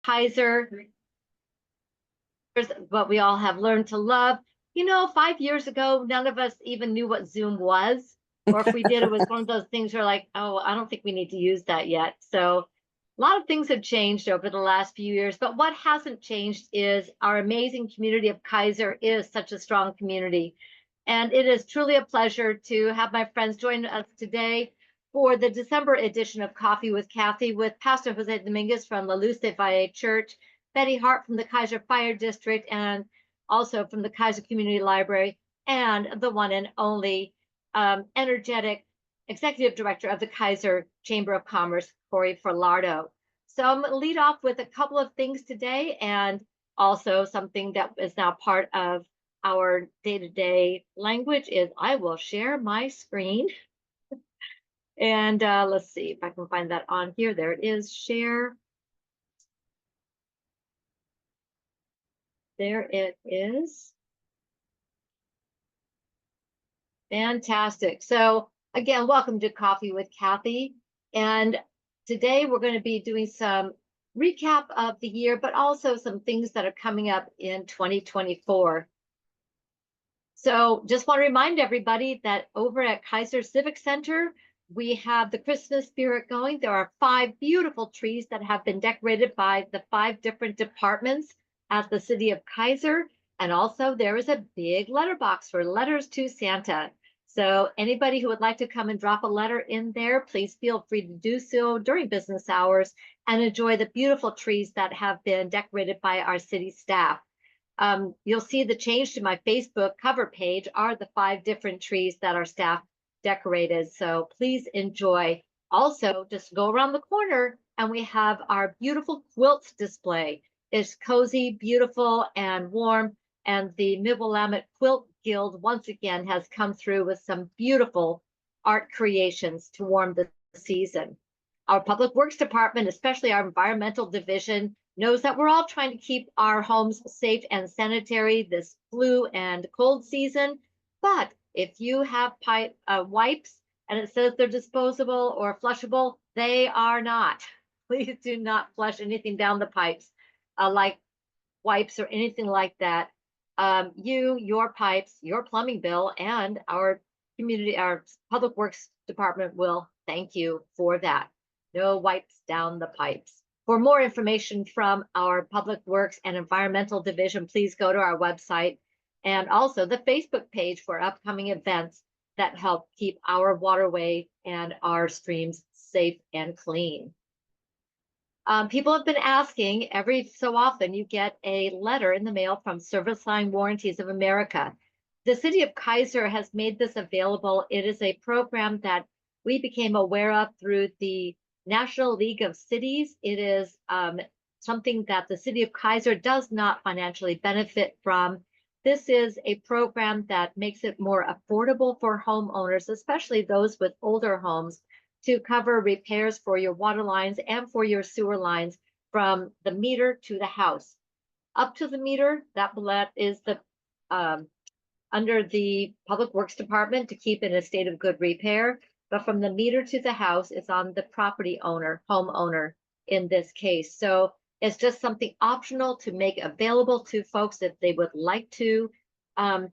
Kaiser, what we all have learned to love. 5 years ago, none of us even knew what Zoom was. Or if we did, it was one of those things where like, oh, I don't think we need to use that yet. So a lot of things have changed over the last few years, but what hasn't changed is our amazing community of Kaiser is such a strong community. And it is truly a pleasure to have my friends join us today for the December edition of Coffee with Cathy with Pastor Jose Dominguez from La Luz de Valle Church, Betty Hart from the Kaiser Fire District, and also from the Kaiser Community Library, and the one and only energetic Executive Director of the Kaiser Chamber of Commerce, Corey Ferlardo. So I'm going to lead off with a couple of things today, and also something that is now part of our day-to-day language is I will share my screen. And let's see if I can find that on here. There it is, share. There it is. Fantastic. So again, welcome to Coffee with Cathy. And today we're going to be doing some recap of the year, but also some things that are coming up in 2024. So just want to remind everybody that over at Kaiser Civic Center, we have the Christmas spirit going. There are 5 beautiful trees that have been decorated by the 5 different departments at the city of Kaiser. And also there is a big letterbox for letters to Santa. So anybody who would like to come and drop a letter in there, please feel free to do so during business hours and enjoy the beautiful trees that have been decorated by our city staff. You'll see the change to my Facebook cover page are the 5 different trees that our staff decorated. So please enjoy. Also, just go around the corner and we have our beautiful quilts display. It's cozy, beautiful, and warm. And the Mid-Willamette Quilt Guild once again has come through with some beautiful art creations to warm the season. Our Public Works Department, especially our Environmental Division, knows that we're all trying to keep our homes safe and sanitary this flu and cold season. But if you have wipes and it says they're disposable or flushable, they are not. Please do not flush anything down the pipes like wipes or anything like that. Your pipes, your plumbing bill, and our Public Works Department will thank you for that. No wipes down the pipes. For more information from our Public Works and Environmental Division, please go to our website and also the Facebook page for upcoming events that help keep our waterway and our streams safe and clean. People have been asking, every so often you get a letter in the mail from Service Line Warranties of America. The city of Kaiser has made this available. It is a program that we became aware of through the National League of Cities. It is something that the city of Kaiser does not financially benefit from. This is a program that makes it more affordable for homeowners, especially those with older homes, to cover repairs for your water lines and for your sewer lines from the meter to the house. Up to the meter, that is the under the Public Works Department to keep in a state of good repair. But from the meter to the house, it's on the property owner, homeowner in this case. So it's just something optional to make available to folks if they would like to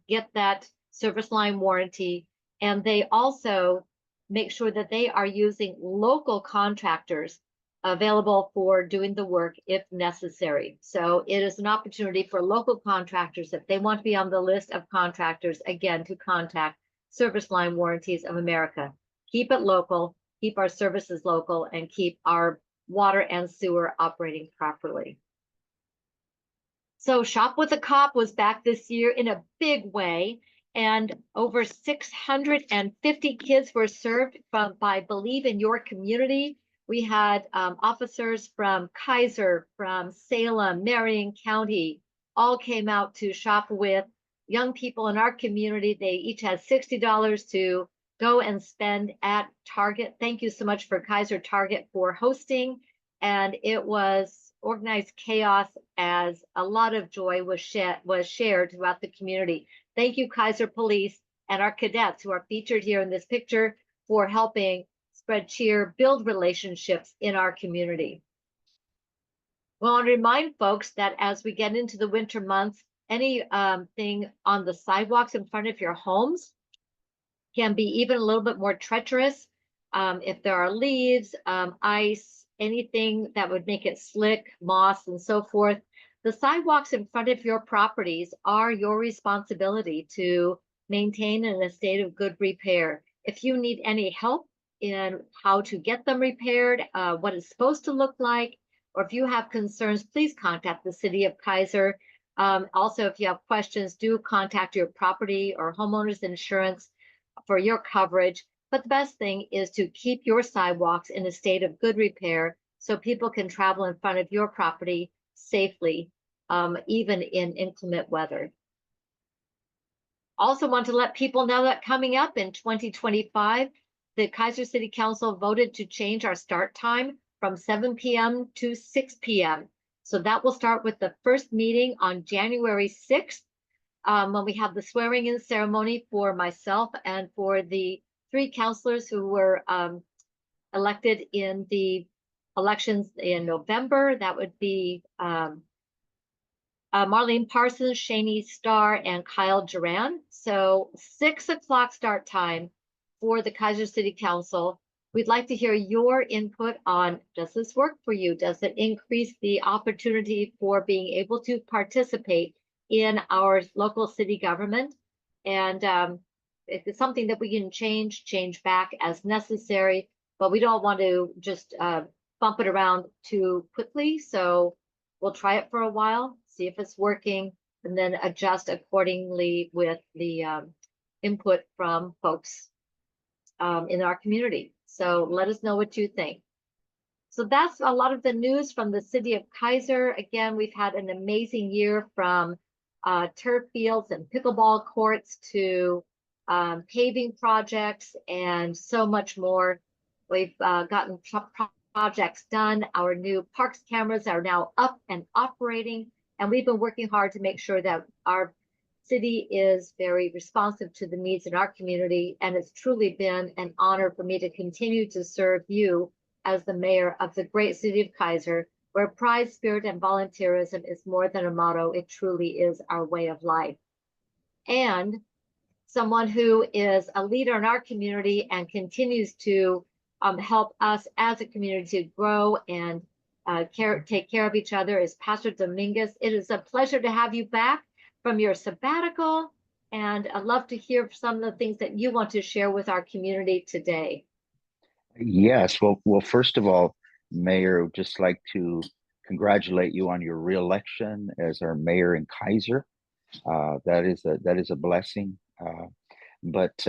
get that service line warranty. And they also make sure that they are using local contractors available for doing the work if necessary. So it is an opportunity for local contractors, if they want to be on the list of contractors, again, to contact Service Line Warranties of America. Keep it local, keep our services local, and keep our water and sewer operating properly. So Shop with a Cop was back this year in a big way, and over 650 kids were served by Believe in Your Community. We had officers from Kaiser, from Salem, Marion County, all came out to shop with young people in our community. They each had $60 to go and spend at Target. Thank you so much for Kaiser Target for hosting. And it was organized chaos as a lot of joy was shared throughout the community. Thank you, Kaiser Police and our cadets who are featured here in this picture for helping spread cheer, build relationships in our community. Well, I want to remind folks that as we get into the winter months, any thing on the sidewalks in front of your homes can be even a little bit more treacherous. If there are leaves, ice, anything that would make it slick, moss, and so forth, the sidewalks in front of your properties are your responsibility to maintain in a state of good repair. If you need any help in how to get them repaired, what it's supposed to look like, or if you have concerns, please contact the City of Kaiser. Also, if you have questions, do contact your property or homeowners insurance for your coverage. But the best thing is to keep your sidewalks in a state of good repair so people can travel in front of your property safely, even in inclement weather. Also want to let people know that coming up in 2025, the Kaiser City Council voted to change our start time from 7 p.m. to 6 p.m. So that will start with the first meeting on January 6th, when we have the swearing in ceremony for myself and for the 3 counselors who were elected in the elections in November. That would be Marlene Parsons, Shani Starr, and Kyle Duran. So 6 o'clock start time for the Kaiser City Council. We'd like to hear your input on, does this work for you? Does it increase the opportunity for being able to participate in our local city government? And if it's something that we can change back as necessary, but we don't want to just bump it around too quickly. So we'll try it for a while, see if it's working, and then adjust accordingly with the input from folks in our community. So let us know what you think. So that's a lot of the news from the City of Kaiser. Again, we've had an amazing year, from turf fields and pickleball courts to paving projects and so much more. We've gotten projects done. Our new parks cameras are now up and operating, and we've been working hard to make sure that our city is very responsive to the needs in our community. And it's truly been an honor for me to continue to serve you as the mayor of the great city of Kaiser, where pride, spirit, and volunteerism is more than a motto. It truly is our way of life. And someone who is a leader in our community and continues to help us as a community to grow and take care of each other is Pastor Dominguez. It is a pleasure to have you back from your sabbatical, and I'd love to hear some of the things that you want to share with our community today. Yes. Well, first of all, Mayor, I'd just like to congratulate you on your reelection as our mayor in Kaiser. That is a blessing. But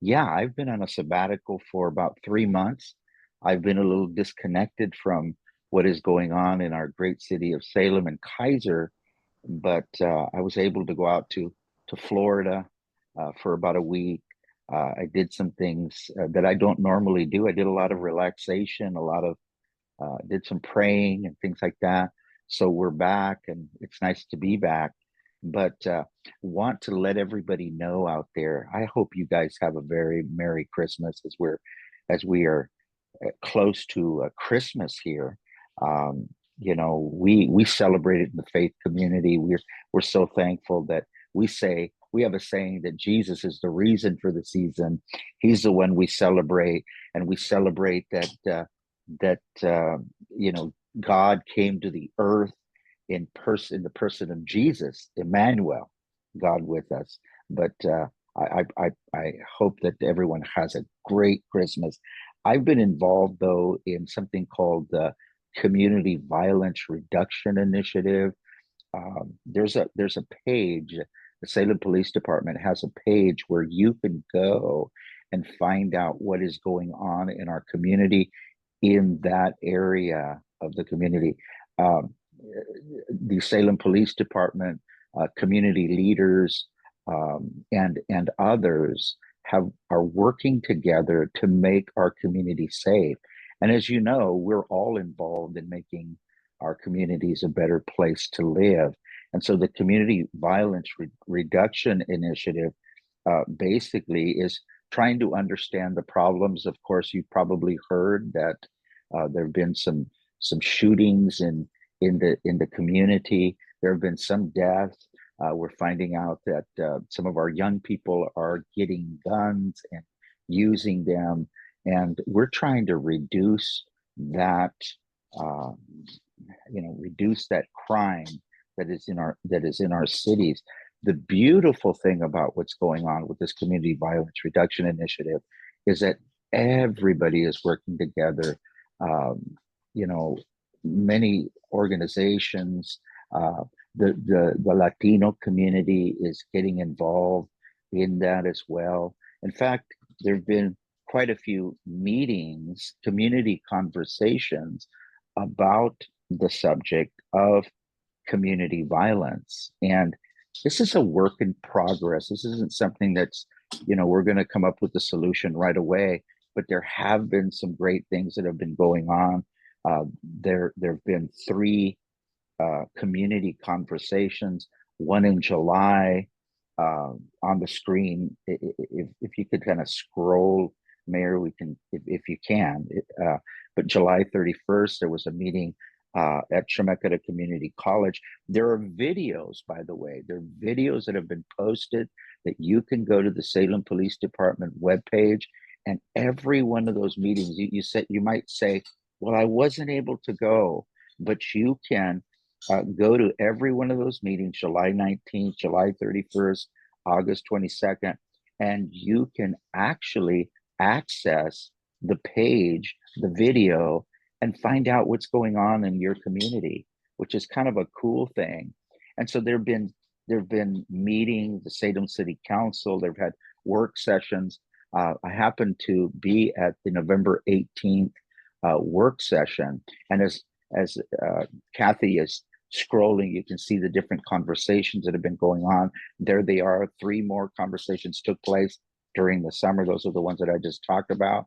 yeah, I've been on a sabbatical for about 3 months. I've been a little disconnected from what is going on in our great city of Salem and Kaiser, but I was able to go out to Florida for about a week. I did some things that I don't normally do. I did a lot of relaxation, a lot of did some praying and things like that. So we're back, and it's nice to be back. But want to let everybody know out there. I hope you guys have a very Merry Christmas as we are close to Christmas here. Um, we celebrate it in the faith community. We're so thankful that we have a saying that Jesus is the reason for the season. He's the one we celebrate, and we celebrate that God came to the earth in the person of Jesus, Emmanuel, God with us. But I hope that everyone has a great Christmas. I've been involved, though, in something called the Community Violence Reduction Initiative. There's a page. The Salem Police Department has a page where you can go and find out what is going on in our community, in that area of the community. Um, the Salem Police Department, community leaders, and others are working together to make our community safe. And as you know, we're all involved in making our communities a better place to live. And so the Community Violence Reduction Initiative basically is trying to understand the problems. Of course, you've probably heard that there have been some shootings in the community. There have been some deaths. We're finding out that some of our young people are getting guns and using them, and we're trying to reduce that, uh, reduce that crime that is in our cities. The beautiful thing about what's going on with this community violence reduction initiative is that everybody is working together. Um, you know, many organizations, uh, the Latino community is getting involved in that as well. In fact, there have been quite a few meetings, community conversations about the subject of community violence. And this is a work in progress. This isn't something that's, we're going to come up with the solution right away, but there have been some great things that have been going on. There have been three community conversations, one in July. On the screen, if you could kind of scroll, Mayor, we can, if you can. But July 31st, there was a meeting at Chemeketa Community College. There are videos, by the way, there are videos that have been posted that you can go to the Salem Police Department webpage, and every one of those meetings, you might say, well, I wasn't able to go, but you can go to every one of those meetings, July 19th, July 31st, August 22nd, and you can actually access the page, the video, and find out what's going on in your community, which is kind of a cool thing. And so there have been meetings, the Salem City Council, they've had work sessions. I happened to be at the November 18th work session, and as Cathy is scrolling, you can see the different conversations that have been going on. There they are. Three more conversations took place during the summer. Those are the ones that I just talked about.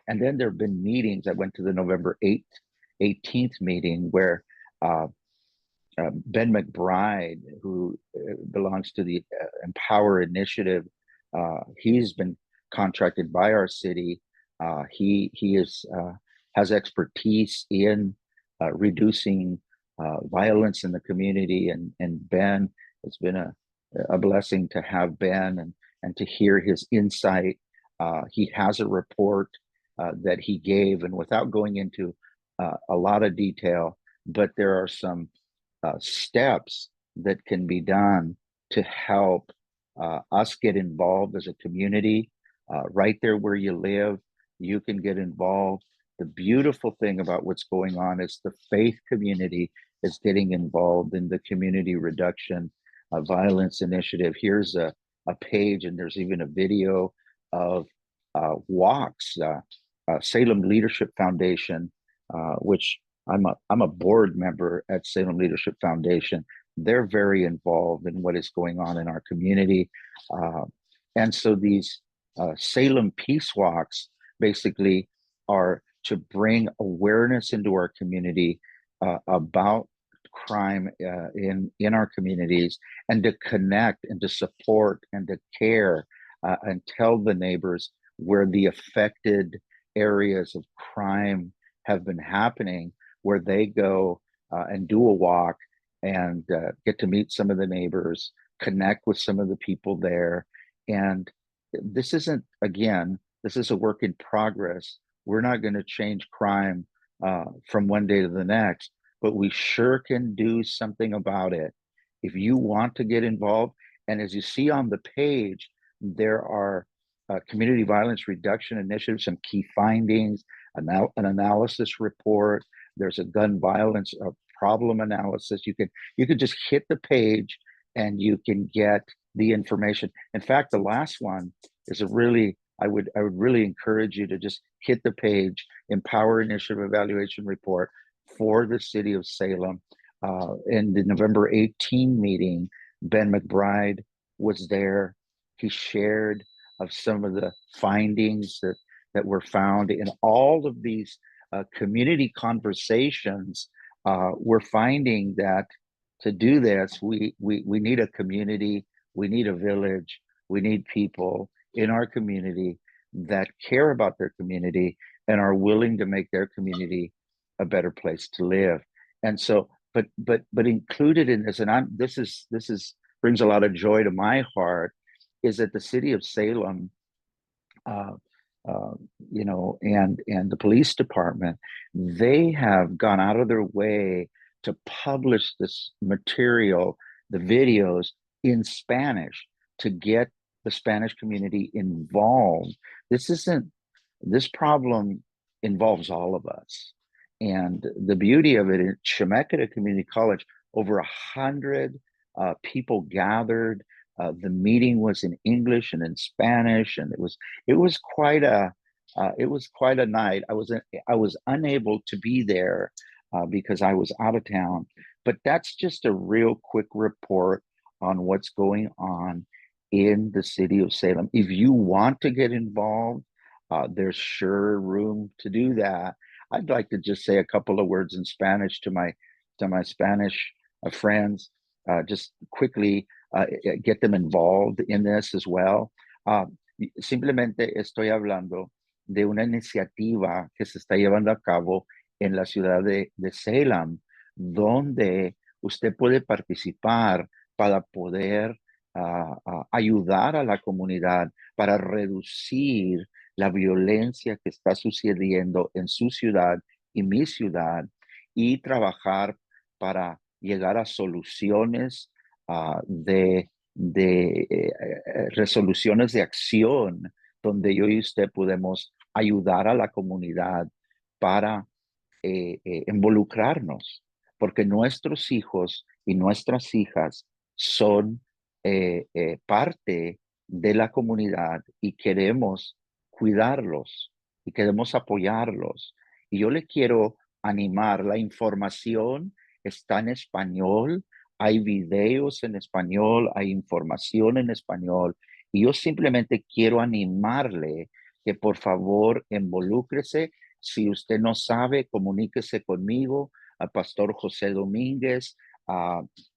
And then there have been meetings. I went to the November 18th meeting where Ben McBride, who belongs to the Empower Initiative, he's been contracted by our city. He has expertise in reducing violence in the community, and Ben, it's been a blessing to have Ben and to hear his insight. He has a report that he gave, and without going into a lot of detail, but there are some steps that can be done to help us get involved as a community. Right there where you live, you can get involved. The beautiful thing about what's going on is the faith community is getting involved in the community reduction violence initiative. Here's a page, and there's even a video of walks. Salem Leadership Foundation, which I'm a board member at Salem Leadership Foundation. They're very involved in what is going on in our community, and so these Salem Peace Walks basically are to bring awareness into our community about crime in our communities, and to connect and to support and to care and tell the neighbors where the affected areas of crime have been happening, where they go and do a walk and get to meet some of the neighbors, connect with some of the people there. And this isn't, again, this is a work in progress. We're not going to change crime from one day to the next, but we sure can do something about it. If you want to get involved, and as you see on the page, there are community violence reduction initiatives, some key findings, an analysis report. There's a gun violence problem analysis. You can just hit the page and you can get the information. In fact, the last one is a really, I would really encourage you to just hit the page, Empower Initiative Evaluation Report for the city of Salem. In the November 18 meeting, Ben McBride was there. He shared of some of the findings that were found in all of these community conversations. We're finding that to do this, we need a community, we need a village, we need people in our community that care about their community and are willing to make their community a better place to live. And so, but included in this, and this is brings a lot of joy to my heart, is that the city of Salem, uh, uh, and the police department, they have gone out of their way to publish this material, the videos in Spanish, to get the Spanish community involved. This isn't, this problem involves all of us. And the beauty of it in Chemeketa Community College, over 100 people gathered. The meeting was in English and in Spanish, and it was quite a night. I was unable to be there because I was out of town. But that's just a real quick report on what's going on in the city of Salem. If you want to get involved, there's sure room to do that. I'd like to just say a couple of words in Spanish to my Spanish friends, just quickly get them involved in this as well. Uh, Simplemente estoy hablando de una iniciativa que se está llevando a cabo en la ciudad de Salem, donde usted puede participar para poder ayudar a la comunidad, para reducir la violencia que está sucediendo en su ciudad y mi ciudad, y trabajar para llegar a soluciones de resoluciones de acción, donde yo y usted podemos ayudar a la comunidad para involucrarnos, porque nuestros hijos y nuestras hijas son parte de la comunidad y queremos cuidarlos y queremos apoyarlos. Y yo le quiero animar, la información está en español, hay videos en español, hay información en español, y yo simplemente quiero animarle que por favor involúcrese. Si usted no sabe, comuníquese conmigo, al Pastor José Domínguez.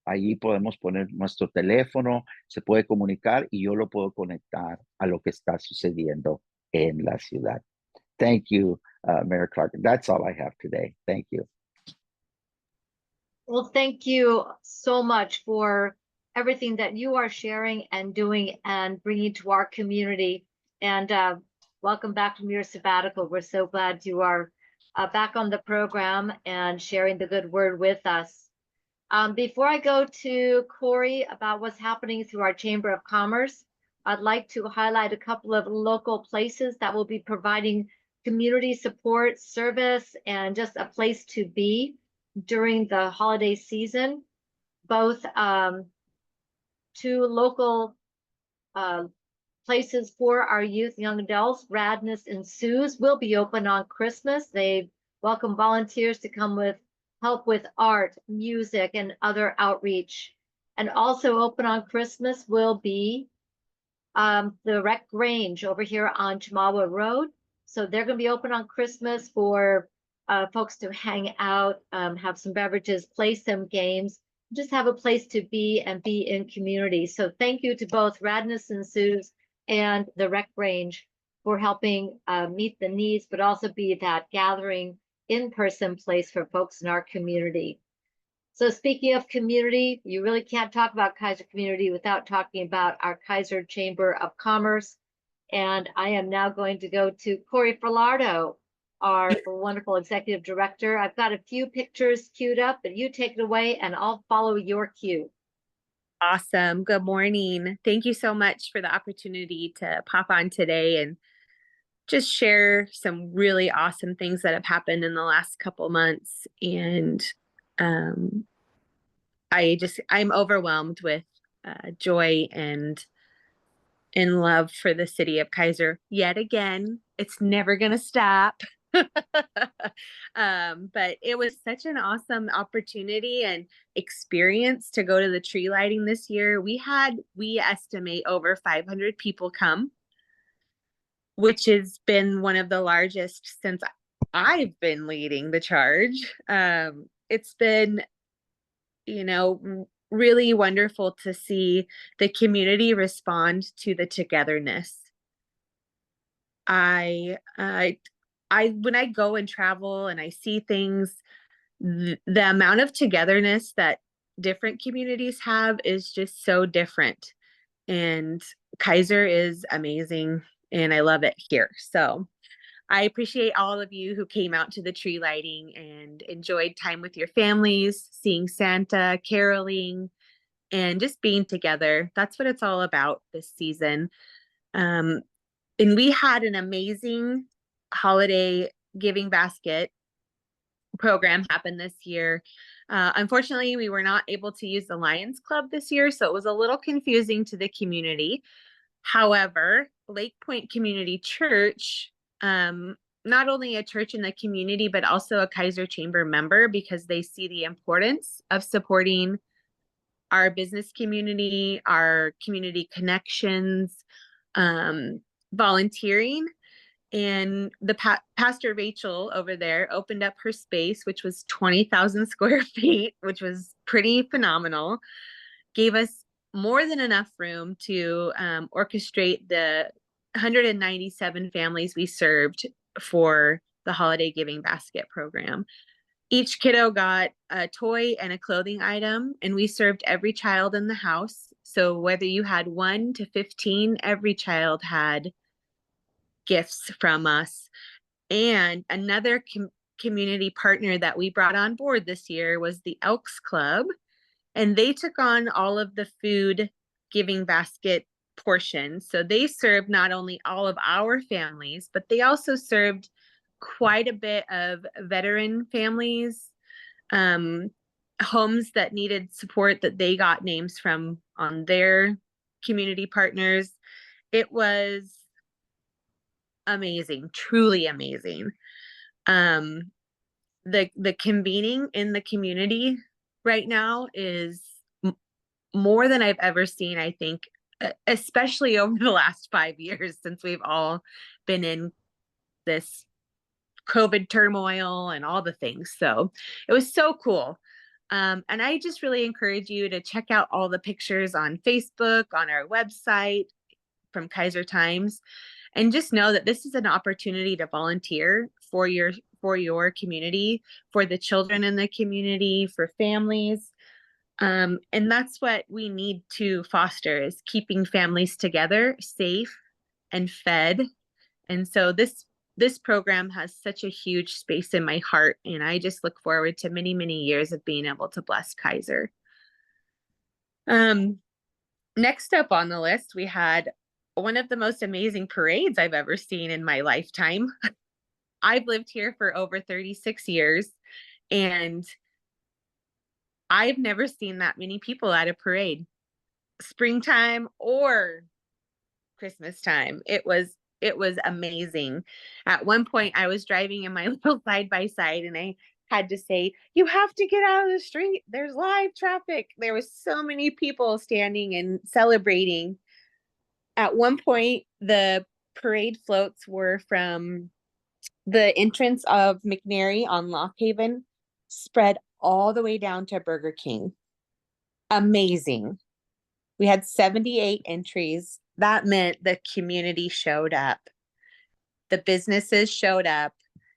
Allí podemos poner nuestro teléfono, se puede comunicar y yo lo puedo conectar a lo que está sucediendo en la ciudad. Thank you, Mayor Clark. That's all I have today. Thank you. Well, thank you so much for everything that you are sharing and doing and bringing to our community. And welcome back from your sabbatical. We're so glad you are back on the program and sharing the good word with us. Before I go to Corey about what's happening through our Chamber of Commerce, I'd like to highlight a couple of local places that will be providing community support, service, and just a place to be during the holiday season. Both two local places for our youth and young adults, Radness and Sue's, will be open on Christmas. They welcome volunteers to come with help with art, music, and other outreach. And also open on Christmas will be the Rec Range over here on Chamawa Road. So they're going to be open on Christmas for folks to hang out, have some beverages, play some games, just have a place to be and be in community. So thank you to both Radness and Sue's and the Rec Range for helping meet the needs, but also be that gathering in-person place for folks in our community. So speaking of community, you really can't talk about Kaiser community without talking about our Kaiser Chamber of Commerce. And I am now going to go to Corey Falardo, our wonderful executive director. I've got a few pictures queued up, but you take it away and I'll follow your cue. Awesome. Good morning. Thank you so much for the opportunity to pop on today and just share some really awesome things that have happened in the last couple months. And I'm overwhelmed with joy and in love for the city of Kaiser yet again. It's never going to stop. But it was such an awesome opportunity and experience to go to the tree lighting this year. We estimate over 500 people come, which has been one of the largest since I've been leading the charge. It's been, really wonderful to see the community respond to the togetherness. When I go and travel and I see things, the amount of togetherness that different communities have is just so different. And Kaiser is amazing and I love it here. So I appreciate all of you who came out to the tree lighting and enjoyed time with your families, seeing Santa, caroling, and just being together. That's what it's all about this season. And we had an amazing holiday giving basket program happen this year. Unfortunately, we were not able to use the Lions Club this year, so it was a little confusing to the community. However, Lake Point Community Church, not only a church in the community, but also a Kaiser Chamber member, because they see the importance of supporting our business community, our community connections, volunteering. And the Pastor Rachel over there opened up her space, which was 20,000 square feet, which was pretty phenomenal. Gave us more than enough room to orchestrate the 197 families we served for the holiday giving basket program. Each kiddo got a toy and a clothing item, and we served every child in the house. So whether you had 1 to 15, every child had gifts from us. And another community partner that we brought on board this year was the Elks Club, and they took on all of the food giving basket portion. So they served not only all of our families, but they also served quite a bit of veteran families, homes that needed support that they got names from on their community partners. It was amazing, truly amazing. The convening in the community right now is more than I've ever seen, I think, especially over the last 5 years since we've all been in this COVID turmoil and all the things. So it was so cool. And I just really encourage you to check out all the pictures on Facebook, on our website from Kaiser Times, and just know that this is an opportunity to volunteer for your community, for the children in the community, for families. And that's what we need to foster, is keeping families together, safe and fed. And so this program has such a huge space in my heart, and I just look forward to many, many years of being able to bless Kaiser. Next up on the list, we had one of the most amazing parades I've ever seen in my lifetime. I've lived here for over 36 years, and I've never seen that many people at a parade, springtime or Christmas time. It was amazing. At one point I was driving in my little side by side and I had to say, "You have to get out of the street. There's live traffic." There was so many people standing and celebrating. At one point, the parade floats were from the entrance of McNary on Lock Haven, spread all the way down to Burger King. Amazing. We had 78 entries. That meant the community showed up. The businesses showed up.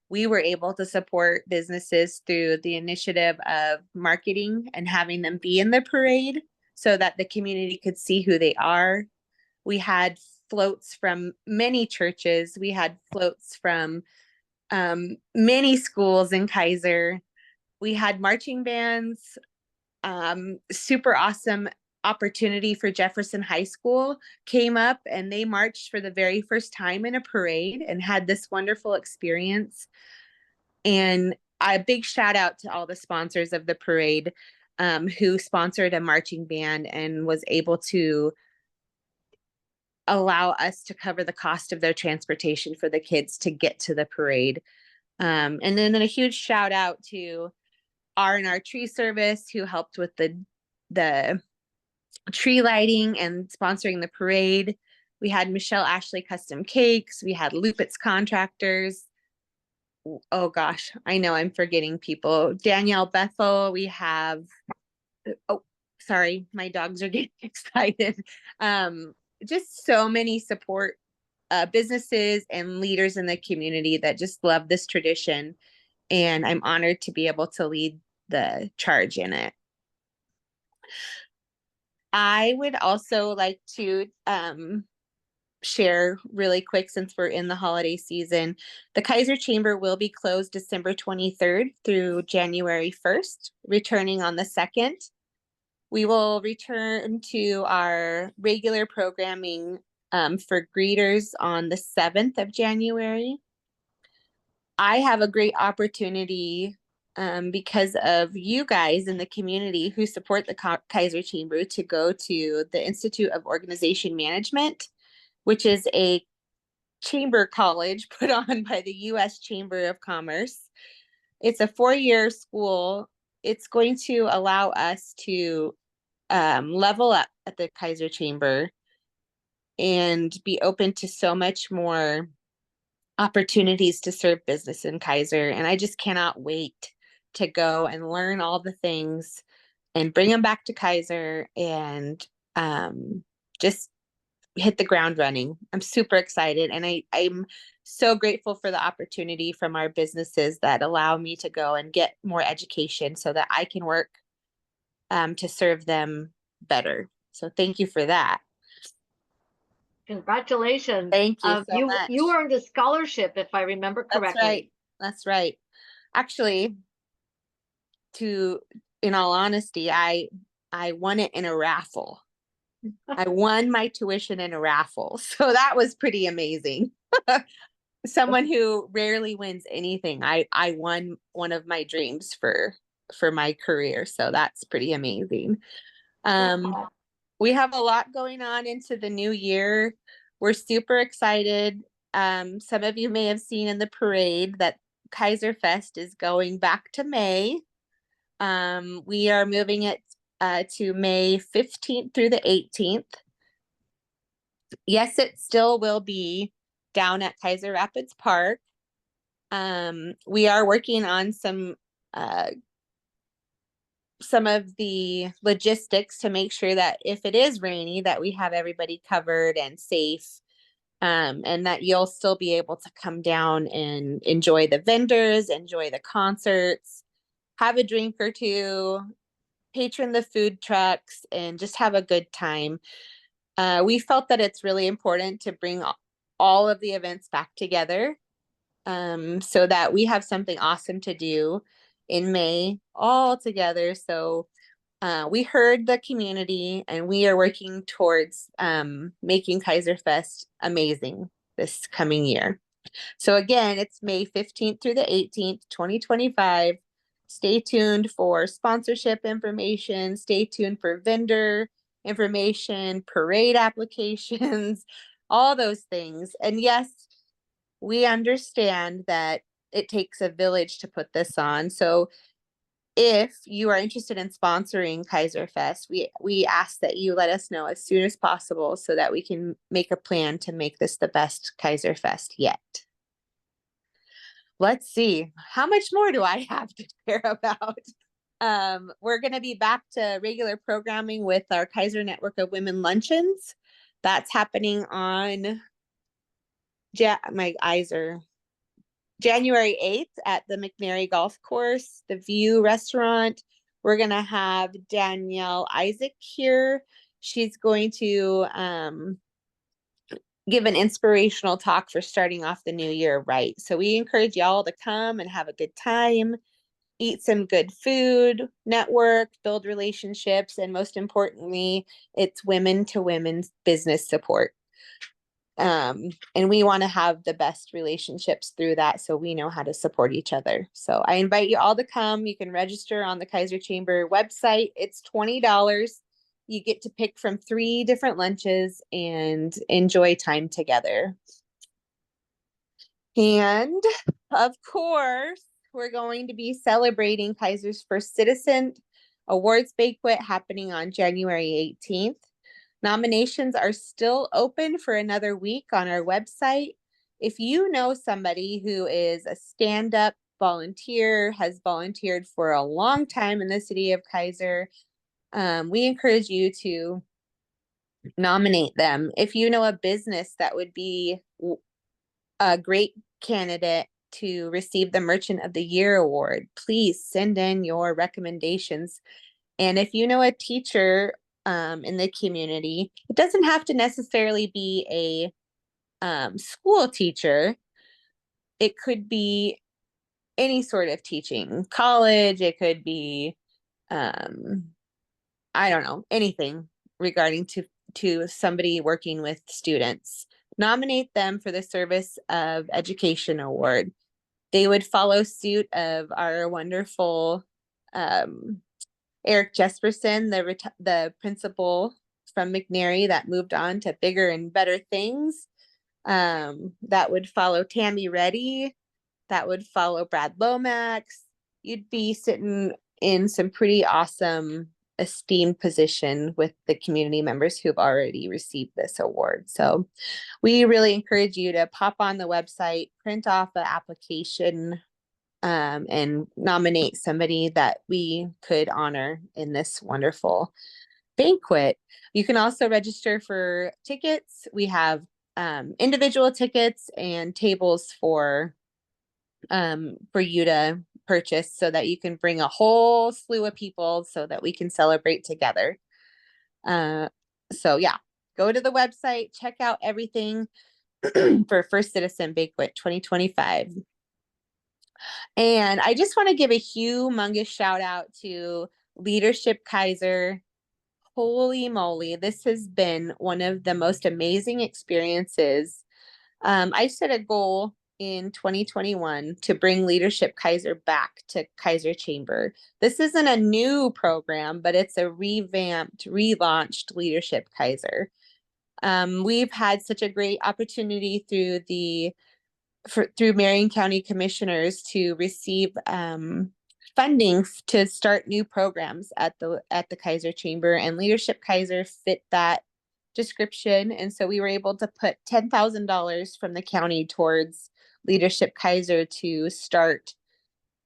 We were able to support businesses through the initiative of marketing and having them be in the parade so that the community could see who they are. We had floats from many churches. We had floats from many schools in Kaiser. We had marching bands, super awesome opportunity for Jefferson High School came up and they marched for the very first time in a parade and had this wonderful experience. And a big shout out to all the sponsors of the parade, who sponsored a marching band and was able to allow us to cover the cost of their transportation for the kids to get to the parade. And then a huge shout out to R&R Tree Service, who helped with the tree lighting and sponsoring the parade. We had Michelle Ashley Custom Cakes. We had Lupitz Contractors. Oh gosh, I know I'm forgetting people. Danielle Bethel. We have, oh, sorry, my dogs are getting excited. Just so many support businesses and leaders in the community that just love this tradition. and I'm honored to be able to lead the charge in it. I would also like to share really quick, since we're in the holiday season, the Kaiser Chamber will be closed December 23rd through January 1st, returning on the 2nd. We will return to our regular programming for greeters on the 7th of January. I have a great opportunity because of you guys in the community who support the Kaiser Chamber to go to the Institute of Organization Management, which is a chamber college put on by the U.S. Chamber of Commerce. It's a 4-year school. It's going to allow us to level up at the Kaiser Chamber and be open to so much more opportunities to serve business in Kaiser. And I just cannot wait to go and learn all the things and bring them back to Kaiser and just hit the ground running. I'm super excited. And I'm so grateful for the opportunity from our businesses that allow me to go and get more education so that I can work to serve them better. So thank you for that. Congratulations. Thank you so much. You earned a scholarship, if I remember correctly. That's right. That's right. Actually, in all honesty, I won it in a raffle. I won my tuition in a raffle. So that was pretty amazing. Someone who rarely wins anything. I won one of my dreams for my career. So that's pretty amazing. We have a lot going on into the new year. We're super excited. Some of you may have seen in the parade that Kaiser Fest is going back to May. We are moving it to May 15th through the 18th. Yes, it still will be down at Kaiser Rapids Park. We are working on some of the logistics to make sure that if it is rainy, that we have everybody covered and safe, and that you'll still be able to come down and enjoy the vendors, enjoy the concerts, have a drink or two, patron the food trucks, and just have a good time. We felt that it's really important to bring all of the events back together so that we have something awesome to do in May all together. So we heard the community and we are working towards making Kaiser Fest amazing this coming year. So again, it's May 15th through the 18th, 2025. Stay tuned for sponsorship information. Stay tuned for vendor information, parade applications, all those things. And yes, we understand that it takes a village to put this on. So if you are interested in sponsoring Kaiser Fest, we ask that you let us know as soon as possible so that we can make a plan to make this the best Kaiser Fest yet. Let's see, how much more do I have to share about? We're going to be back to regular programming with our Kaiser Network of Women Luncheons. That's happening on January 8th at the McNary Golf Course, the View Restaurant. We're going to have Danielle Isaac here. She's going to give an inspirational talk for starting off the new year right. So we encourage y'all to come and have a good time, eat some good food, network, build relationships, and most importantly, it's women to women's business support. And we want to have the best relationships through that so we know how to support each other. So I invite you all to come. You can register on the Kaiser Chamber website. It's $20. You get to pick from 3 different lunches and enjoy time together. And of course, we're going to be celebrating Kaiser's First Citizen Awards Banquet happening on January 18th. Nominations are still open for another week on our website. If you know somebody who is a stand-up volunteer, has volunteered for a long time in the city of Kaiser, we encourage you to nominate them. If you know a business that would be a great candidate to receive the Merchant of the Year award, please send in your recommendations. And if you know a teacher in the community, it doesn't have to necessarily be a school teacher. It could be any sort of teaching, college, it could be, I don't know, anything regarding to somebody working with students. Nominate them for the Service of Education Award. They would follow suit of our wonderful Eric Jesperson, the principal from McNary that moved on to bigger and better things. That would follow Tammy Reddy. That would follow Brad Lomax. You'd be sitting in some pretty awesome, esteemed position with the community members who've already received this award. So we really encourage you to pop on the website, print off the application, and nominate somebody that we could honor in this wonderful banquet. You can also register for tickets. We have individual tickets and tables for you to purchase so that you can bring a whole slew of people so that we can celebrate together. So yeah, go to the website, check out everything for First Citizen Banquet 2025. And I just want to give a humongous shout out to Leadership Kaiser. Holy moly, this has been one of the most amazing experiences. I set a goal in 2021 to bring Leadership Kaiser back to Kaiser Chamber. This isn't a new program, but it's a revamped, relaunched Leadership Kaiser. We've had such a great opportunity through Marion County Commissioners to receive funding to start new programs at the Kaiser Chamber, and Leadership Kaiser fit that description. And so we were able to put $10,000 from the county towards Leadership Kaiser to start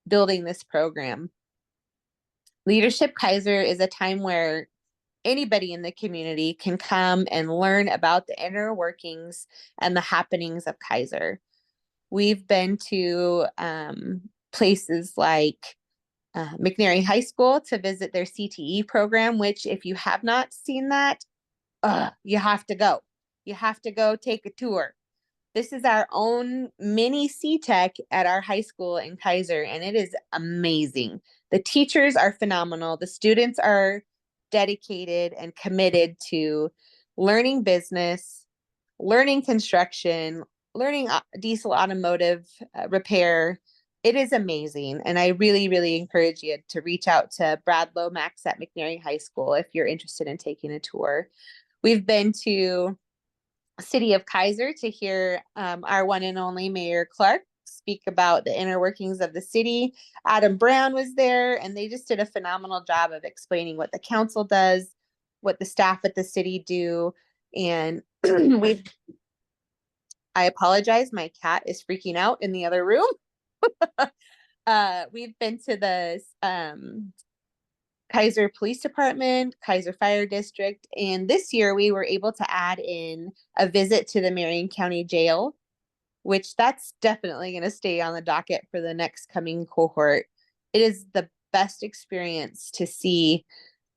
building this program. Leadership Kaiser is a time where anybody in the community can come and learn about the inner workings and the happenings of Kaiser. We've been to places like McNary High School to visit their CTE program, which if you have not seen that, you have to go. You have to go take a tour. This is our own mini C-Tech at our high school in Kaiser, and it is amazing. The teachers are phenomenal. The students are dedicated and committed to learning business, learning construction, learning diesel automotive repair. It is amazing. And I really, really encourage you to reach out to Brad Lomax at McNary High School if you're interested in taking a tour. We've been to City of Kaiser to hear our one and only Mayor Clark speak about the inner workings of the city. Adam Brown was there, and they just did a phenomenal job of explaining what the council does, what the staff at the city do. And I apologize, my cat is freaking out in the other room. We've been to the Kaiser Police Department, Kaiser Fire District, and this year we were able to add in a visit to the Marion County Jail, which that's definitely going to stay on the docket for the next coming cohort. It is the best experience to see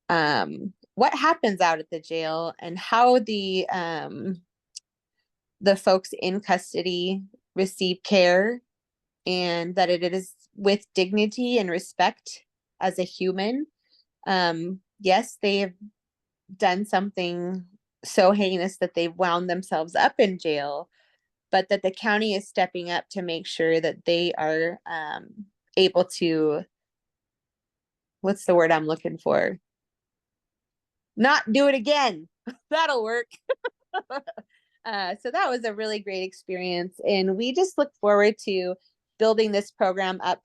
what happens out at the jail and how the folks in custody receive care, and that it is with dignity and respect as a human. Yes, they have done something so heinous that they've wound themselves up in jail, but that the county is stepping up to make sure that they are able to, what's the word I'm looking for? Not do it again. That'll work. So that was a really great experience. And we just look forward to building this program up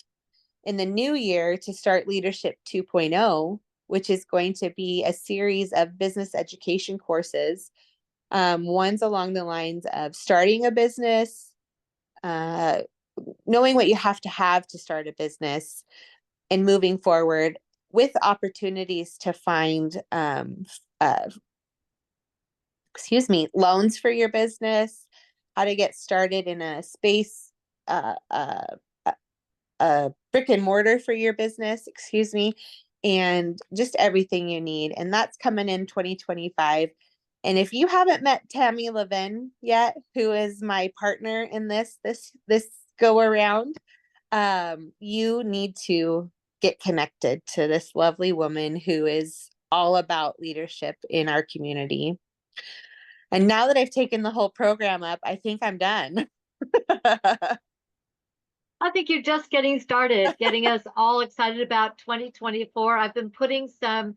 in the new year to start Leadership 2.0, which is going to be a series of business education courses. One's along the lines of starting a business, knowing what you have to start a business, and moving forward with opportunities to find loans for your business, how to get started in a space uh, uh, a brick and mortar for your business, excuse me, and just everything you need. And that's coming in 2025. And if you haven't met Tammy Levin yet, who is my partner in this go around, you need to get connected to this lovely woman who is all about leadership in our community. And now that I've taken the whole program up, I think I'm done. I think you're just getting started, getting us all excited about 2024. I've been putting some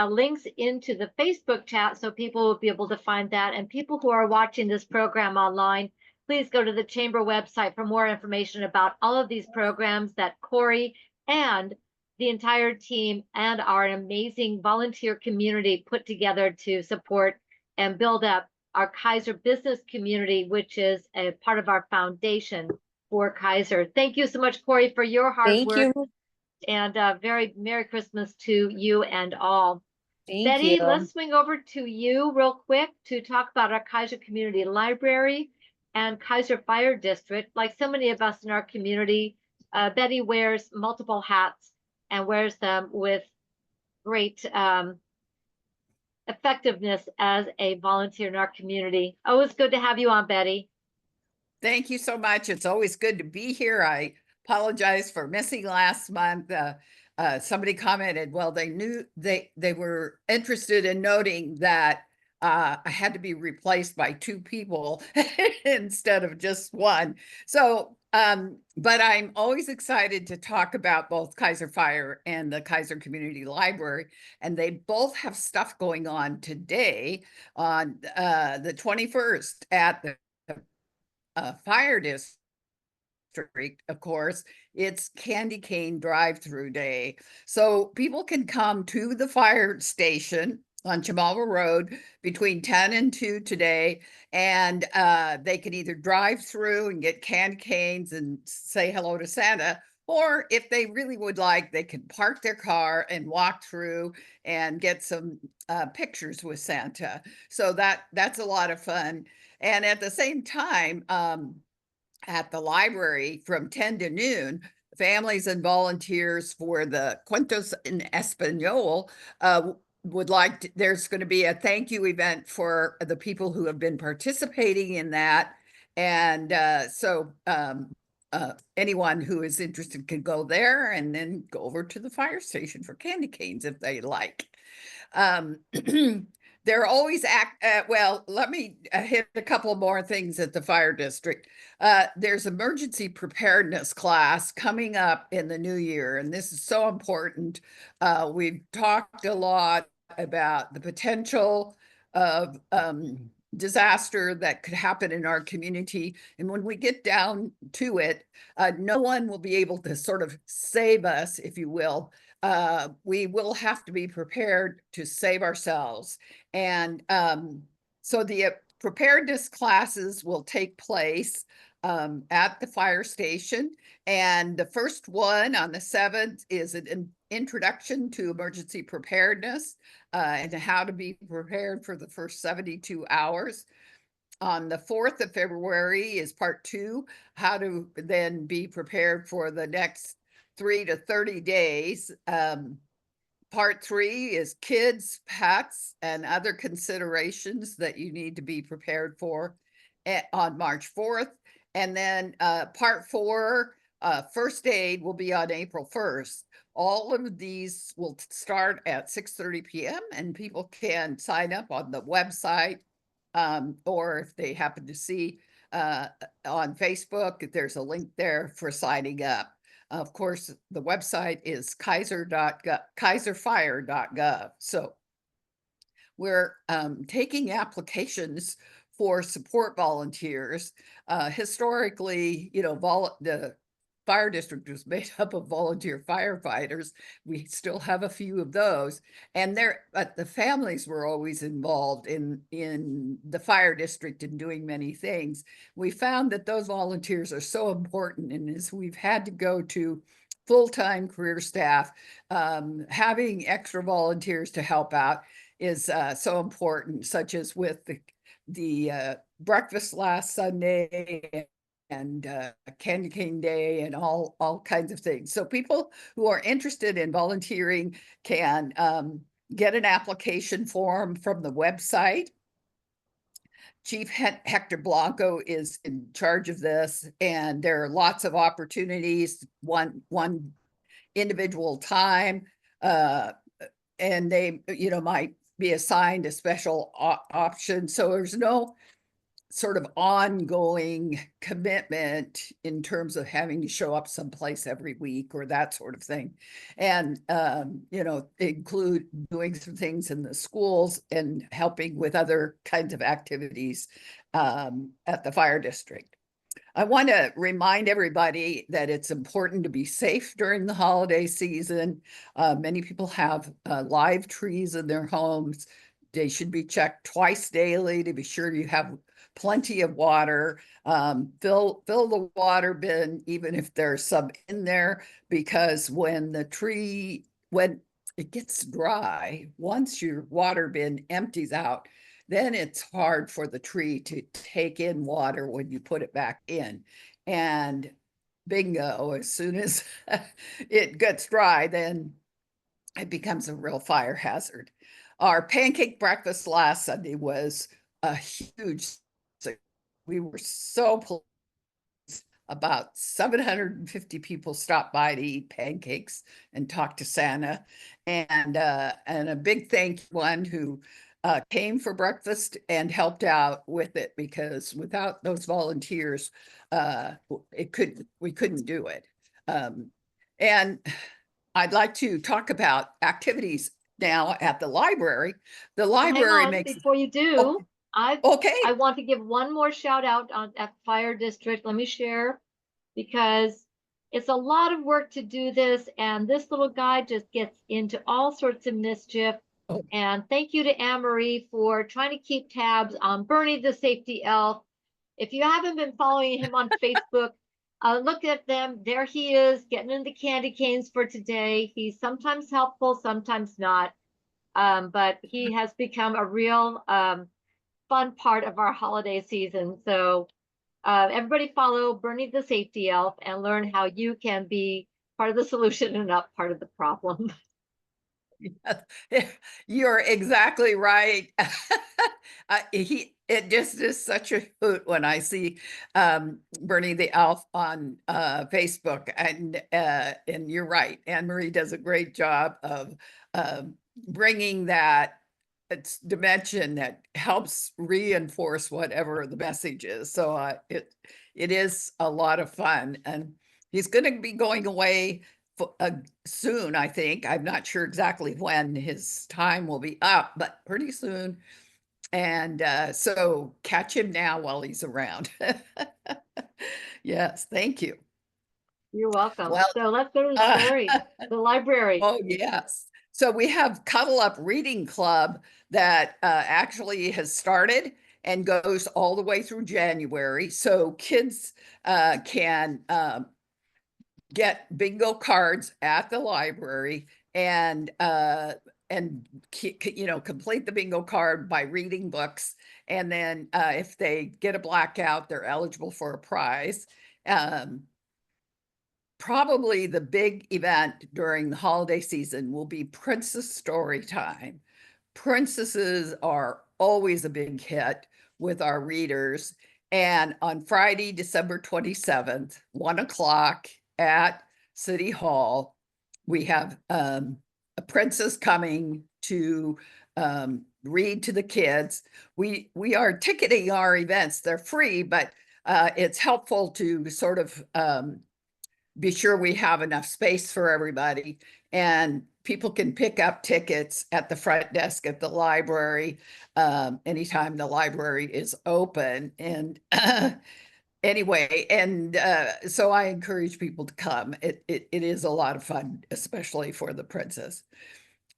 links into the Facebook chat so people will be able to find that. And people who are watching this program online, please go to the Chamber website for more information about all of these programs that Corey and the entire team and our amazing volunteer community put together to support and build up our Kaiser business community, which is a part of our foundation for Kaiser. Thank you so much, Corey, for your hard Thank work. you. And very Merry Christmas to you and all. Thank Betty, you. let's swing over to you real quick to talk about our Kaiser Community Library and Kaiser Fire District. Like so many of us in our community, Betty wears multiple hats and wears them with great effectiveness as a volunteer in our community. Always good to have you on, Betty. Thank you so much. It's always good to be here. I apologize for missing last month. Somebody commented, well, they knew they were interested in noting that I had to be replaced by 2 people instead of just one. So, but I'm always excited to talk about both Kaiser Fire and the Kaiser Community Library, and they both have stuff going on today on the 21st at the fire district. Of course, it's candy cane drive-through day. So people can come to the fire station on Chimalva Road between 10 and 2 today, and they can either drive through and get candy canes and say hello to Santa, or if they really would like, they can park their car and walk through and get some pictures with Santa. So that's a lot of fun. And at the same time, at the library from 10 to noon, families and volunteers for the Cuentos en Español would like to, there's going to be a thank you event for the people who have been participating in that. And so anyone who is interested can go there and then go over to the fire station for candy canes if they like. They're always well, let me hit a couple more things at the fire district. There's emergency preparedness class coming up in the new year, and this is so important. We've talked a lot about the potential of disaster that could happen in our community. And when we get down to it, no one will be able to sort of save us, if you will. We will have to be prepared to save ourselves. And so the preparedness classes will take place at the fire station. And the first one on the 7th is an introduction to emergency preparedness and how to be prepared for the first 72 hours. On the 4th of February is part 2, how to then be prepared for the next 3 to 30 days. Part 3 is kids, pets, and other considerations that you need to be prepared for on March 4th. And then part 4, first aid, will be on April 1st. All of these will start at 6:30 p.m. and people can sign up on the website, or if they happen to see on Facebook, there's a link there for signing up. Of course, the website is kaiserfire.gov. So we're taking applications for support volunteers. Historically, you know, the fire district was made up of volunteer firefighters. We still have a few of those, and but the families were always involved in the fire district and doing many things. We found that those volunteers are so important, and as we've had to go to full-time career staff, having extra volunteers to help out is so important, such as with the breakfast last Sunday Candy Cane Day and all kinds of things. So people who are interested in volunteering can get an application form from the website. Chief Hector Blanco is in charge of this, and there are lots of opportunities, one individual time, and they, might be assigned a special option. So there's no sort of ongoing commitment in terms of having to show up someplace every week or that sort of thing. And, include doing some things in the schools and helping with other kinds of activities at the fire district. I want to remind everybody that it's important to be safe during the holiday season. Many people have live trees in their homes. They should be checked twice daily to be sure you have plenty of water. Fill the water bin, even if there's some in there, because when it gets dry, once your water bin empties out, then it's hard for the tree to take in water when you put it back in. And bingo, as soon as it gets dry, then it becomes a real fire hazard. Our pancake breakfast last Sunday was a huge, we were so pleased. About 750 people stopped by to eat pancakes and talk to Santa. And a big thank you one who came for breakfast and helped out with it, because without those volunteers, we couldn't do it. And I'd like to talk about activities now at the library. The library Hang on, makes. before you do, Okay. I want to give one more shout out at Fire District. Let me share, because it's a lot of work to do this, and this little guy just gets into all sorts of mischief. Oh. And thank you to Anne-Marie for trying to keep tabs on Bernie the safety elf. If you haven't been following him on Facebook, look at them. There he is, getting into candy canes for today. He's sometimes helpful, sometimes not. But he has become a real fun part of our holiday season. So everybody follow Bernie the Safety Elf and learn how you can be part of the solution and not part of the problem. You're exactly right. It just is such a hoot when I see Bernie the Elf on Facebook, and you're right. Anne-Marie does a great job of bringing that dimension that helps reinforce whatever the message is. So it is a lot of fun, and he's going to be going away soon, I think. I'm not sure exactly when his time will be up, but pretty soon. And so catch him now while he's around. Yes, thank you. You're welcome. Well, so let's go to the story, the library. Oh, yes. So we have Cuddle Up Reading Club that actually has started and goes all the way through January. So kids can get bingo cards at the library and complete the bingo card by reading books. And then if they get a blackout, they're eligible for a prize. Probably the big event during the holiday season will be Princess Story Time. Princesses are always a big hit with our readers. And on Friday, December 27th, 1 o'clock at City Hall, we have a princess coming to read to the kids. We are ticketing our events. They're free, but it's helpful to sort of be sure we have enough space for everybody, and people can pick up tickets at the front desk at the library anytime the library is open. And anyway, and so I encourage people to come. It is a lot of fun, especially for the princess.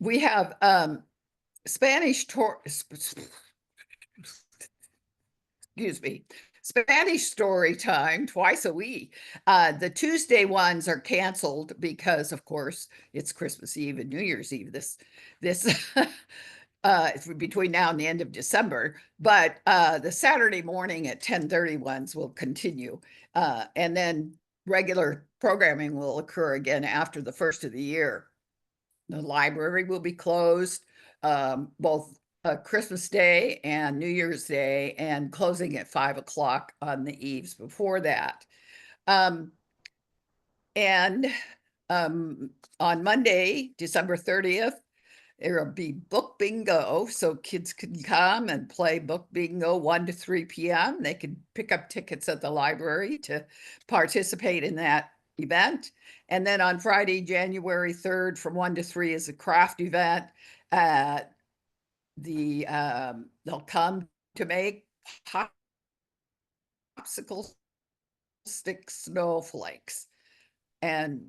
We have Spanish Spanish story time twice a week. The Tuesday ones are canceled because, of course, it's Christmas Eve and New Year's Eve this between now and the end of December. But the Saturday morning at 10:30 ones will continue. And then regular programming will occur again after the first of the year. The library will be closed both Christmas Day and New Year's Day, and closing at 5 o'clock on the eves before that. And on Monday, December 30th, there will be book bingo, so kids can come and play book bingo 1 to 3 p.m. They can pick up tickets at the library to participate in that event. And then on Friday, January 3rd, from 1 to 3 is a craft event. They'll come to make popsicle stick snowflakes, and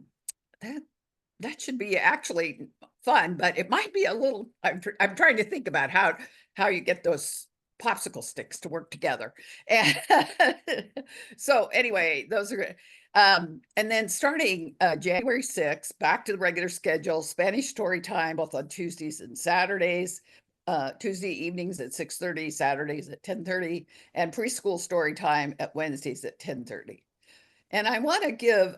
that should be actually fun, but it might be a little, I'm trying to think about how you get those popsicle sticks to work together. And so anyway, those are, and then starting January 6th, back to the regular schedule, Spanish story time, both on Tuesdays and Saturdays, Tuesday evenings at 6:30, Saturdays at 10:30, and preschool story time at Wednesdays at 10:30. And I want to give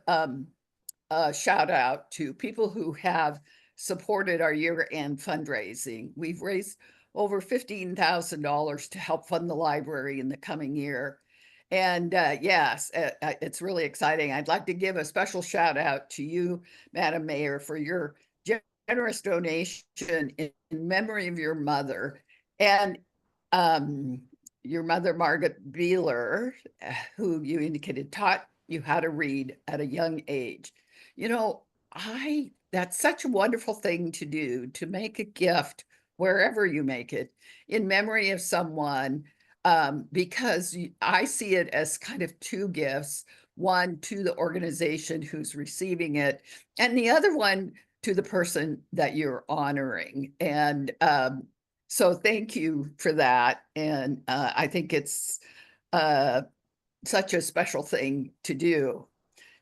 a shout out to people who have supported our year-end fundraising. We've raised over $15,000 to help fund the library in the coming year. And yes, it's really exciting. I'd like to give a special shout out to you, Madam Mayor, for your generous donation in memory of your mother. And your mother, Margaret Beeler, who you indicated taught you how to read at a young age. You know, that's such a wonderful thing to do, to make a gift wherever you make it in memory of someone, because I see it as kind of two gifts, one to the organization who's receiving it, and the other one to the person that you're honoring. And so thank you for that. And I think it's such a special thing to do.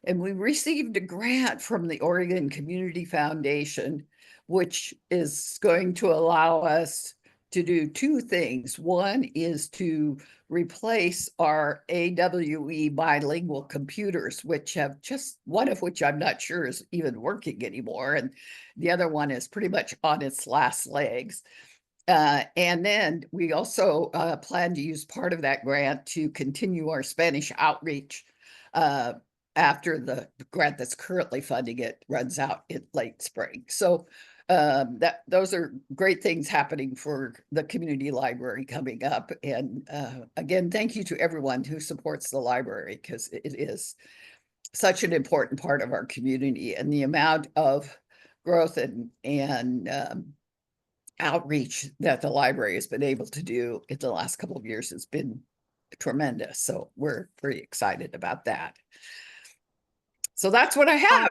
And we received a grant from the Oregon Community Foundation, which is going to allow us to do two things. One is to replace our AWE bilingual computers, which have just, one of which I'm not sure is even working anymore, and the other one is pretty much on its last legs. And then we also plan to use part of that grant to continue our Spanish outreach after the grant that's currently funding it runs out in late spring. So those are great things happening for the community library coming up. And again, thank you to everyone who supports the library, because it is such an important part of our community, and the amount of growth and outreach that the library has been able to do in the last couple of years has been tremendous. So we're pretty excited about that. So that's what I have.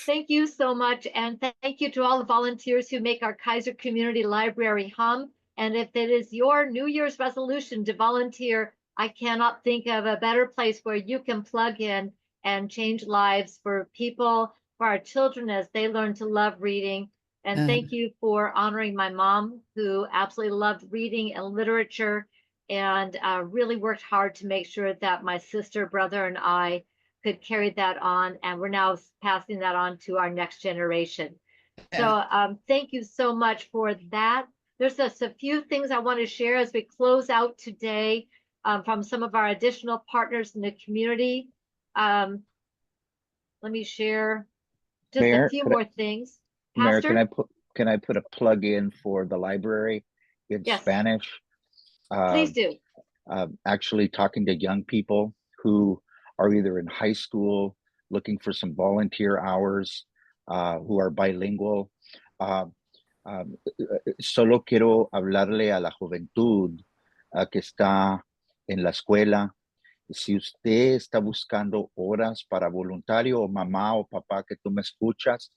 Thank you so much. And thank you to all the volunteers who make our Kaiser Community Library hum. And if it is your New Year's resolution to volunteer, I cannot think of a better place where you can plug in and change lives for people, for our children as they learn to love reading. And thank you for honoring my mom, who absolutely loved reading and literature, and really worked hard to make sure that my sister, brother, and I could carry that on. And we're now passing that on to our next generation. So thank you so much for that. There's just a few things I want to share as we close out today from some of our additional partners in the community. Let me share just Mayor, a few more things. Mayor, Pastor? can I put a plug in for the library in Yes. Spanish? Please do. Actually talking to young people who are either in high school looking for some volunteer hours, who are bilingual. Solo quiero hablarle a la juventud que está en la escuela. Si usted está buscando horas para voluntario, o mamá o papá que tú me escuchas,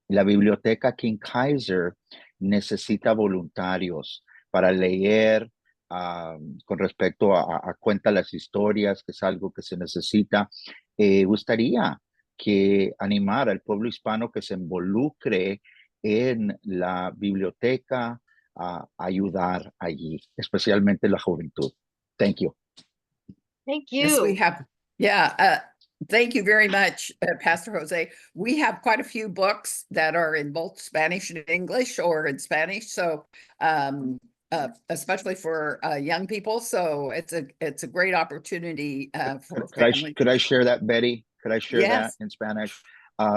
la biblioteca King Kaiser necesita voluntarios para leer con respecto a cuenta las historias, que es algo que se necesita. Gustaría que animar al pueblo hispano que se involucre en la biblioteca a ayudar allí, especialmente la juventud. Thank you. Thank Yes, we you. have. Yeah. Thank you very much, Pastor Jose. We have quite a few books that are in both Spanish and English, or in Spanish. So, especially for young people. So it's a great opportunity for families. Could I share that, Betty? Could I share that Yes. in Spanish?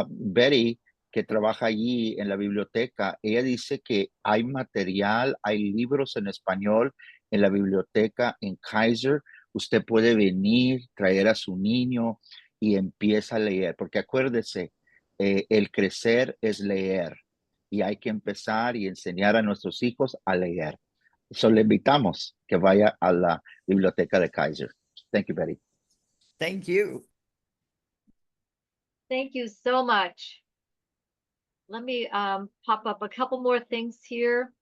Betty, que trabaja allí en la biblioteca, ella dice que hay material, hay libros en español en la biblioteca en Kaiser. Usted puede venir, traer a su niño y empieza a leer, porque acuérdese, el crecer es leer y hay que empezar y enseñar a nuestros hijos a leer. So le invitamos que vaya a la biblioteca de Kaiser. Thank you, Betty. Thank you. Thank you so much. Let me pop up a couple more things here.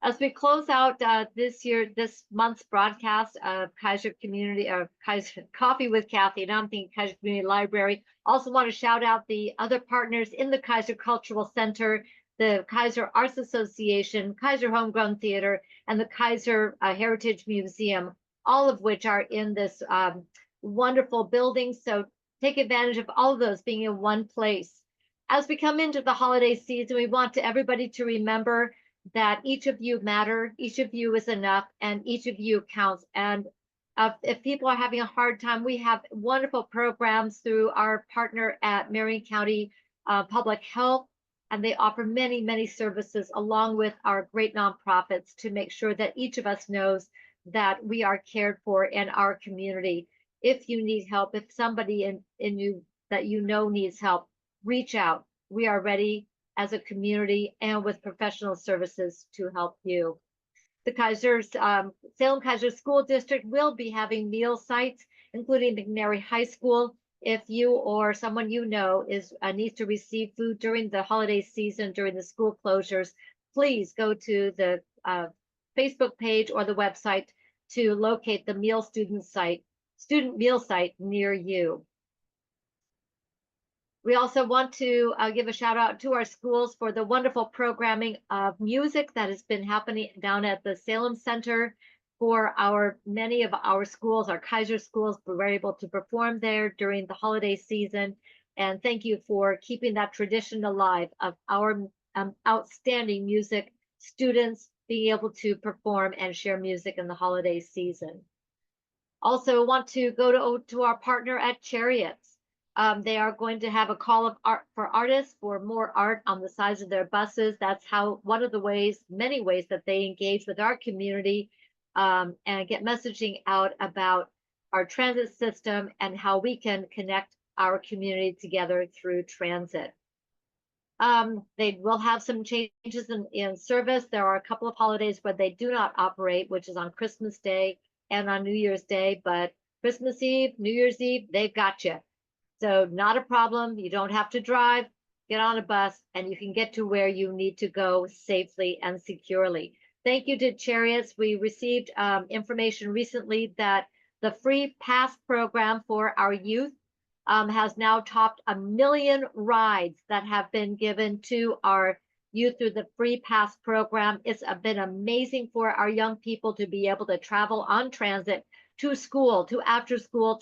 As we close out this month's broadcast of Kaiser Community, or Kaiser Coffee with Cathy, and I'm thinking Kaiser Community Library. Also want to shout out the other partners in the Kaiser Cultural Center, the Kaiser Arts Association, Kaiser Homegrown Theater, and the Kaiser Heritage Museum, all of which are in this wonderful building. So take advantage of all of those being in one place. As we come into the holiday season, we want everybody to remember that each of you matter, each of you is enough, and each of you counts. And if people are having a hard time, we have wonderful programs through our partner at Marion County Public Health, and they offer many, many services along with our great nonprofits to make sure that each of us knows that we are cared for in our community. If you need help, if somebody in you that you know needs help, reach out. We are ready as a community and with professional services to help you. The Salem Kaiser School District will be having meal sites, including McNary High School. If you or someone you know needs to receive food during the holiday season, during the school closures, please go to the Facebook page or the website to locate the student meal site near you. We also want to give a shout out to our schools for the wonderful programming of music that has been happening down at the Salem Center for many of our schools, our Kaiser schools. We were able to perform there during the holiday season. And thank you for keeping that tradition alive of our outstanding music students being able to perform and share music in the holiday season. Also want to go to our partner at Chariots. They are going to have a call of art for artists for more art on the sides of their buses. That's one of the many ways that they engage with our community and get messaging out about our transit system and how we can connect our community together through transit. They will have some changes in service. There are a couple of holidays where they do not operate, which is on Christmas Day and on New Year's Day, but Christmas Eve, New Year's Eve, they've got you. So not a problem. You don't have to drive, get on a bus, and you can get to where you need to go safely and securely. Thank you to Chariots. We received information recently that the free pass program for our youth has now topped 1 million rides that have been given to our youth through the free pass program. It's been amazing for our young people to be able to travel on transit to school, to after school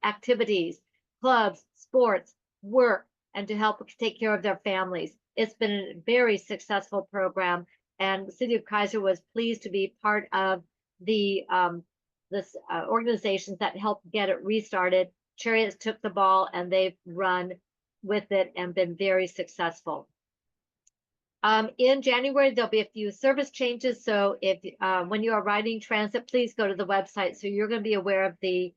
activities, clubs, sports, work, and to help take care of their families. It's been a very successful program, and the City of Kaiser was pleased to be part of the organizations that helped get it restarted. Chariots took the ball and they've run with it and been very successful. In January, there'll be a few service changes. So if when you are riding transit, please go to the website. So you're going to be aware of the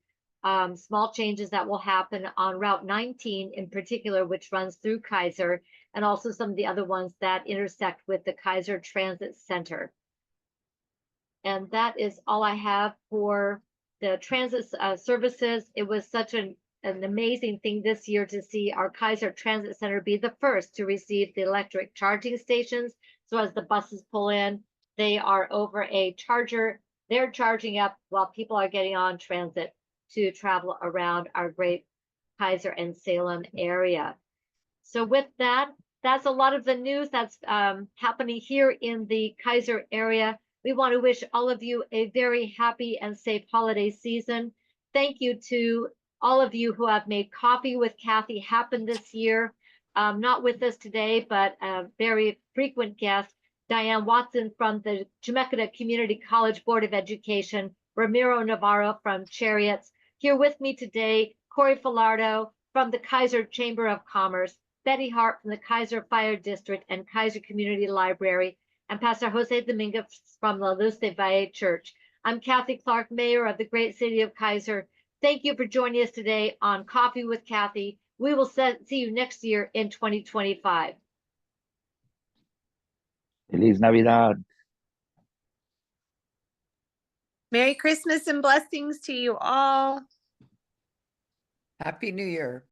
small changes that will happen on Route 19 in particular, which runs through Kaiser, and also some of the other ones that intersect with the Kaiser Transit Center. And that is all I have for the transit services. It was such an amazing thing this year to see our Kaiser Transit Center be the first to receive the electric charging stations. So as the buses pull in, they are over a charger. They're charging up while people are getting on transit to travel around our great Kaiser and Salem area. So with that, that's a lot of the news that's happening here in the Kaiser area. We want to wish all of you a very happy and safe holiday season. Thank you to all of you who have made Coffee with Cathy happen this year. Not with us today, but a very frequent guest, Diane Watson from the Chemeketa Community College Board of Education, Ramiro Navarro from Chariots. Here with me today, Corey Filardo from the Kaiser Chamber of Commerce, Betty Hart from the Kaiser Fire District and Kaiser Community Library, and Pastor Jose Dominguez from La Luz de Valle Church. I'm Cathy Clark, Mayor of the great city of Kaiser. Thank you for joining us today on Coffee with Cathy. We will see you next year in 2025. Feliz Navidad. Merry Christmas and blessings to you all. Happy New Year.